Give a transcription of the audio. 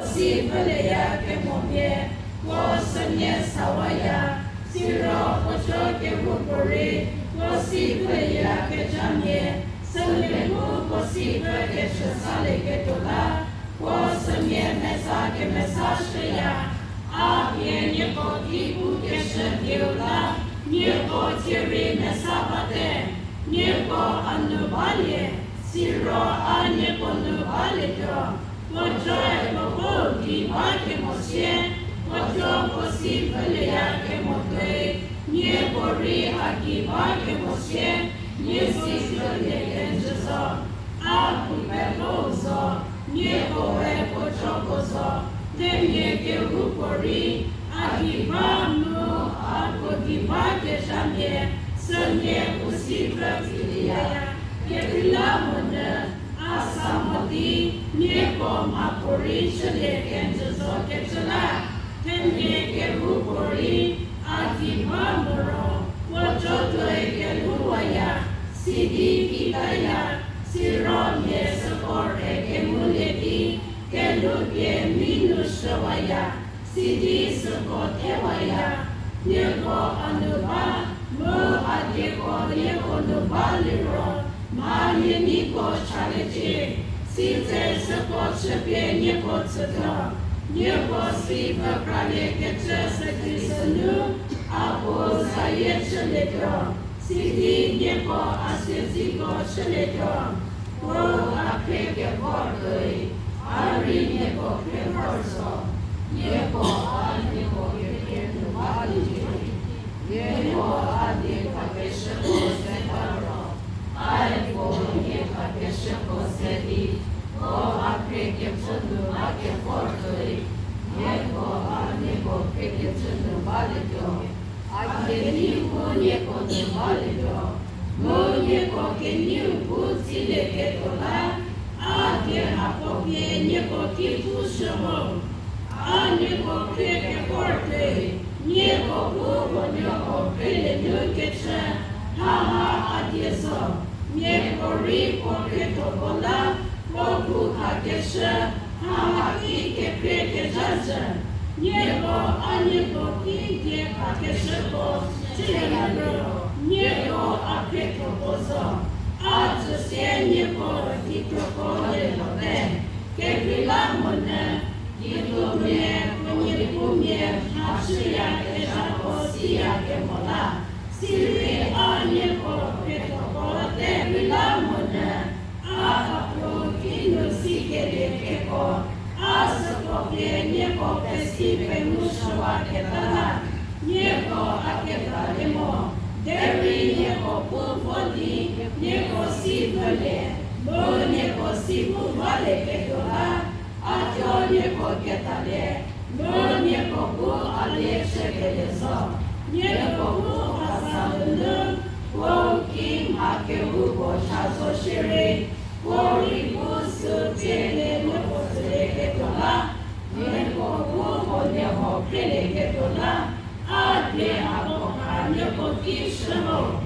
Simbele yake mwambie wasanye sawaya siro pochoke vupori wasife yake jamye salimu wasife kesha sale ketola wasanye mesake mesashya abye nyeko kibu kesha diola nyeko tiri mesabate nyeko anubalye siro anyeko nubalye jo Mojoe mogo di wake mosie, mojo possibile yake mote, nie bori aki wake mosie, nie sislo ye kenjozo, aku pelozo, nie boe pochokozo, temye ke rupori, aki vanu, aku di wake jamye, sanye possible filia, ke vilamone, Asamati, Nieko Mapori, Shale Kenjazo Ketala, Tenye Kerupori, Akimamoro, Wajoto Ekeluaya, Sidi Kitaya, Sirom Yesakor Ekemuleti, Kelupye Minushawaya, Sidi Sakotewaya, Nieko Anuba, Mo Adeko Nieko Nubaliro, Mali Niko Chaleche, Size Sako Chepe Nieko Tsuto, Nieko Siva Prale Ketche Sekrisanu, Apo Zayet Chaleto, Sidi Nieko Asiziko Chaleto, O Apeke Bordoi, Ari Nieko Kevorso, Nieko Adiko Keketu Valiji, Nieko Adiko Keshako Setaro, I go here for the shako sedi, go apre ke chundu ake fortoi, yeko aneko peke chundu balito, ake niu yeko de balito, mo yeko ke niu buti le ketola, ake apopye yeko kitu shomo, aneko peke fortoi, yeko bubo yeko pele nukecha, haha adieso. Niekori poketo bola, poku hakesha, hamaki ke preke jaja. Nieko anyeko ki hakesha po, chenaro, nieko apeto bozo. Atsusie nieko kitoko de lote, ke vilamone, yitumye, kunyikumye, hashuya ke jako siya ke mola. Siri anyeko petoko te vilamone, akapro kino sike de keko, asako ke nieko pesipe mushawa ketana, nieko aketa lemo, deri nieko pufoli, nieko sivele, mo nieko sivu vale ketola, atyo nieko ketale, mo nieko pu ale shekelezo, nieko pu Asalunu, Woki Makerubo Shazo Shiri, Wori Busu Tele Nopotele Ketola, Neko Buho Neho Pele Ketola, Ade Apoka Neko Kishamo,